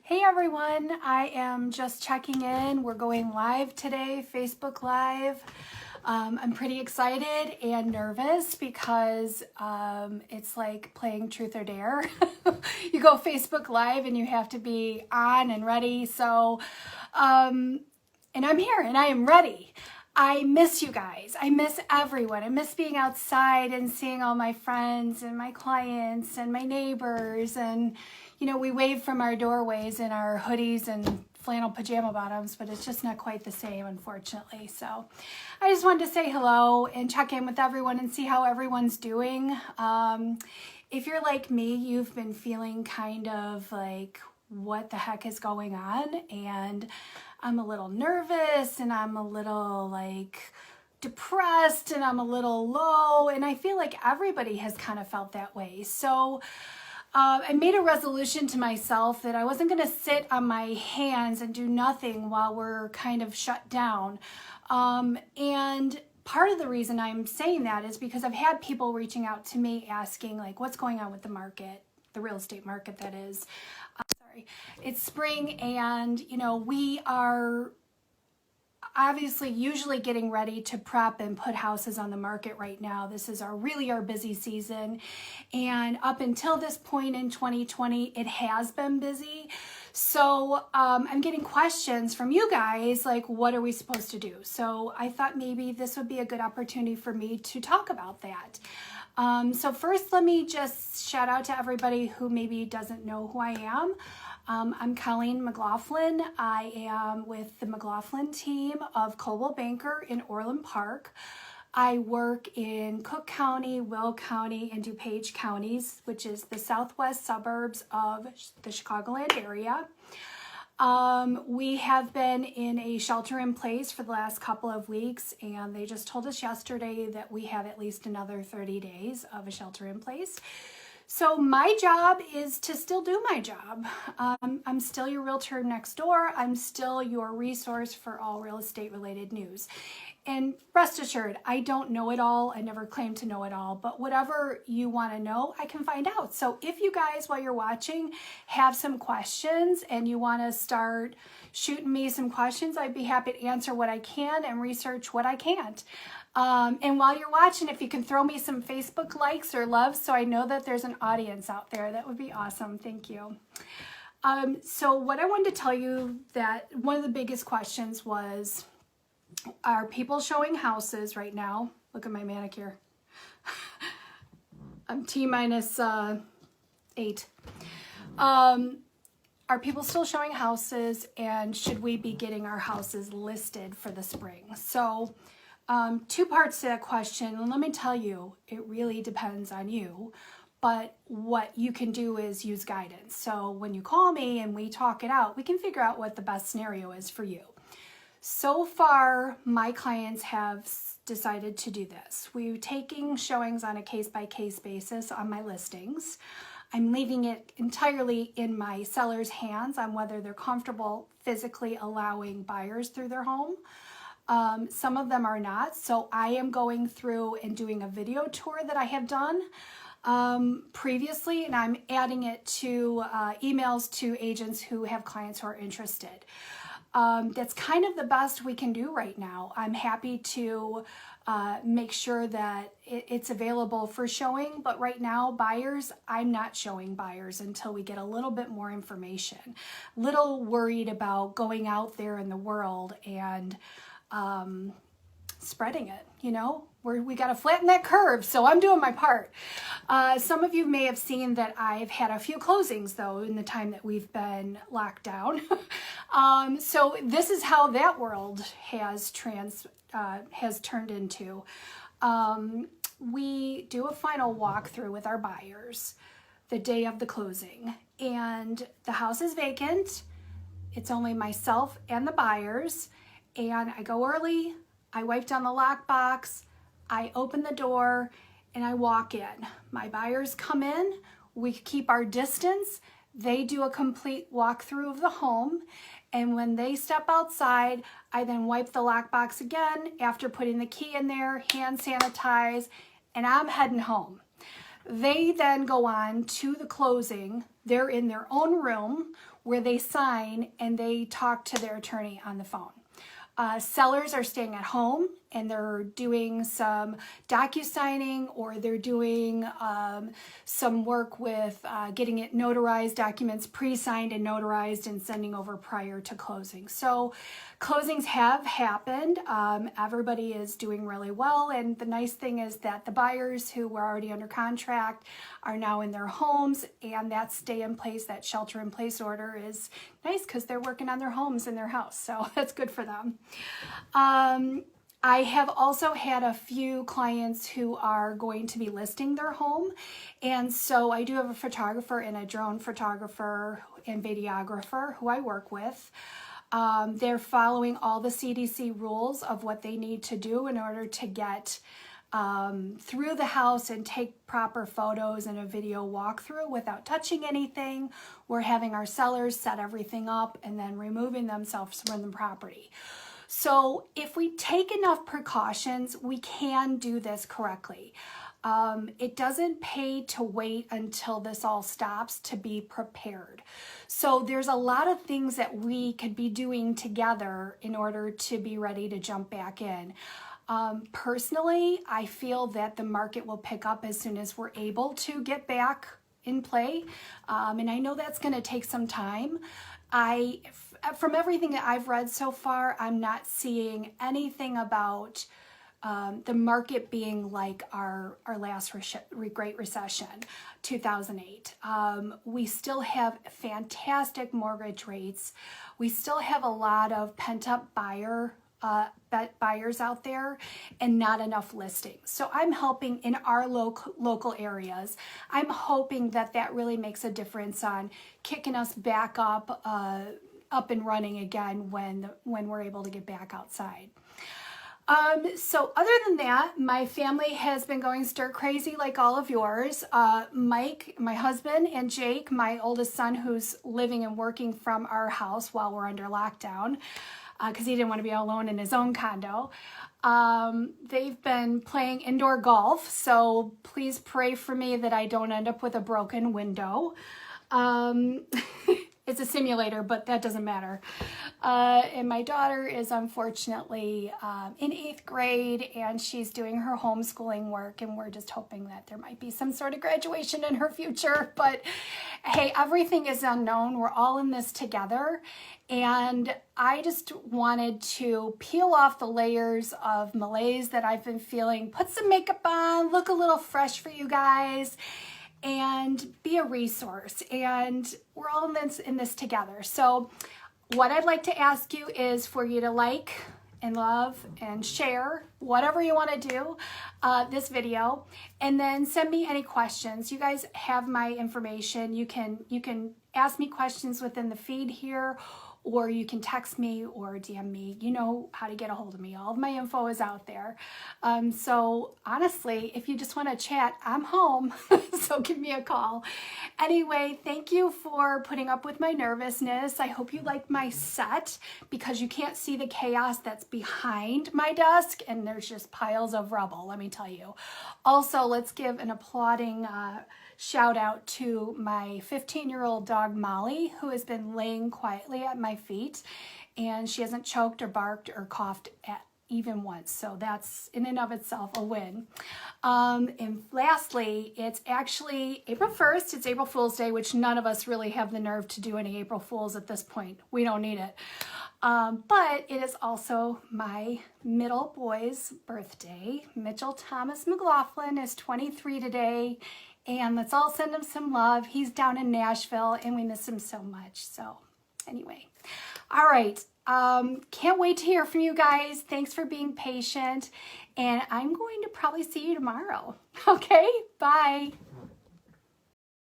Hey everyone, I am just checking in. We're going live today, Facebook Live. I'm pretty excited and nervous because it's like playing Truth or Dare. You go Facebook Live and you have to be on and ready. And I'm here and I am ready. I miss you guys. I miss everyone. I miss being outside and seeing all my friends and my clients and my neighbors. And, you know, we wave from our doorways in our hoodies and flannel pajama bottoms, but it's just not quite the same, unfortunately. So I just wanted to say hello and check in with everyone and see how everyone's doing. If you're like me, you've been feeling kind of like, what the heck is going on? And I'm a little nervous and I'm a little like depressed and I'm a little low, and I feel like everybody has kind of felt that way. So I made a resolution to myself that I wasn't going to sit on my hands and do nothing while we're kind of shut down. And part of the reason I'm saying that is because I've had people reaching out to me asking like, what's going on with the market, the real estate market, that is. It's spring, and you know, we are obviously usually getting ready to prep and put houses on the market right now. This is really our busy season, and up until this point in 2020 it has been busy. So I'm getting questions from you guys like, what are we supposed to do? So I thought maybe this would be a good opportunity for me to talk about that. So first, let me just shout out to everybody who maybe doesn't know who I am. I'm Colleen McLaughlin. I am with the McLaughlin team of Coldwell Banker in Orland Park. I work in Cook County, Will County, and DuPage counties, which is the southwest suburbs of the Chicagoland area. We have been in a shelter in place for the last couple of weeks, and they just told us yesterday that we have at least another 30 days of a shelter in place. So my job is to still do my job. I'm still your realtor next door. I'm still your resource for all real estate related news. And rest assured, I don't know it all. I never claim to know it all, but whatever you want to know, I can find out. So if you guys, while you're watching, have some questions and you want to start shooting me some questions, I'd be happy to answer what I can and research what I can't. And while you're watching, if you can throw me some Facebook likes or loves so I know that there's an audience out there, that would be awesome. Thank you. So what I wanted to tell you, that one of the biggest questions was, are people showing houses right now? Look at my manicure. I'm T-minus 8. Are people still showing houses, and should we be getting our houses listed for the spring? So two parts to that question, and let me tell you, it really depends on you, but what you can do is use guidance. So when you call me and we talk it out, we can figure out what the best scenario is for you. So far, my clients have decided to do this. We're taking showings on a case-by-case basis on my listings. I'm leaving it entirely in my seller's hands on whether they're comfortable physically allowing buyers through their home. Some of them are not, so I am going through and doing a video tour that I have done previously, and I'm adding it to emails to agents who have clients who are interested. That's kind of the best we can do right now. I'm happy to make sure that it's available for showing, but right now, buyers, I'm not showing buyers until we get a little bit more information. Little worried about going out there in the world and spreading it, you know, we got to flatten that curve. So I'm doing my part. Some of you may have seen that I've had a few closings though in the time that we've been locked down. So this is how that world has turned into. We do a final walkthrough with our buyers the day of the closing, and the house is vacant. It's only myself and the buyers. And I go early, I wipe down the lockbox, I open the door, and I walk in. My buyers come in, we keep our distance, they do a complete walkthrough of the home, and when they step outside, I then wipe the lockbox again after putting the key in there, hand sanitize, and I'm heading home. They then go on to the closing. They're in their own room where they sign and they talk to their attorney on the phone. Sellers are staying at home and they're doing some docu-signing, or they're doing some work with getting it notarized, documents pre-signed and notarized and sending over prior to closing. So closings have happened. Everybody is doing really well. And the nice thing is that the buyers who were already under contract are now in their homes, and that stay in place, that shelter in place order is nice because they're working on their homes in their house. So that's good for them. I have also had a few clients who are going to be listing their home. And so I do have a photographer and a drone photographer and videographer who I work with. They're following all the CDC rules of what they need to do in order to get through the house and take proper photos and a video walkthrough without touching anything. We're having our sellers set everything up and then removing themselves from the property. So if we take enough precautions, we can do this correctly. It doesn't pay to wait until this all stops to be prepared. So there's a lot of things that we could be doing together in order to be ready to jump back in. Personally, I feel that the market will pick up as soon as we're able to get back in play. And I know that's going to take some time. From everything that I've read so far, I'm not seeing anything about the market being like our last Great Recession, 2008. We still have fantastic mortgage rates. We still have a lot of pent-up buyers out there and not enough listings. So I'm helping in our local areas. I'm hoping that that really makes a difference on kicking us back up and running again when we're able to get back outside. So other than that, my family has been going stir crazy like all of yours. Mike, my husband, and Jake, my oldest son, who's living and working from our house while we're under lockdown, because he didn't want to be alone in his own condo. They've been playing indoor golf, so please pray for me that I don't end up with a broken window. It's a simulator, but that doesn't matter. And my daughter is unfortunately in 8th grade, and she's doing her homeschooling work, and we're just hoping that there might be some sort of graduation in her future. But hey, everything is unknown. We're all in this together. And I just wanted to peel off the layers of malaise that I've been feeling, put some makeup on, look a little fresh for you guys, and be a resource. And we're all in this together. So what I'd like to ask you is for you to like and love and share, whatever you want to do, this video, and then send me any questions. You guys have my information. You can ask me questions within the feed here, or you can text me or DM me. You know how to get a hold of me. All of my info is out there. So honestly, if you just want to chat, I'm home. So give me a call. Anyway, thank you for putting up with my nervousness. I hope you like my set, because you can't see the chaos that's behind my desk, and there's just piles of rubble, let me tell you. Also, let's give an applauding shout out to my 15-year-old dog Molly, who has been laying quietly at my feet, and she hasn't choked or barked or coughed at even once. So that's in and of itself a win. And lastly, it's actually April 1st. It's April Fool's Day, which none of us really have the nerve to do any April Fools at this point. We don't need it. But it is also my middle boy's birthday. Mitchell Thomas McLaughlin is 23 today. And let's all send him some love. He's down in Nashville, and we miss him so much. So anyway, all right. Can't wait to hear from you guys. Thanks for being patient. And I'm going to probably see you tomorrow. Okay, bye.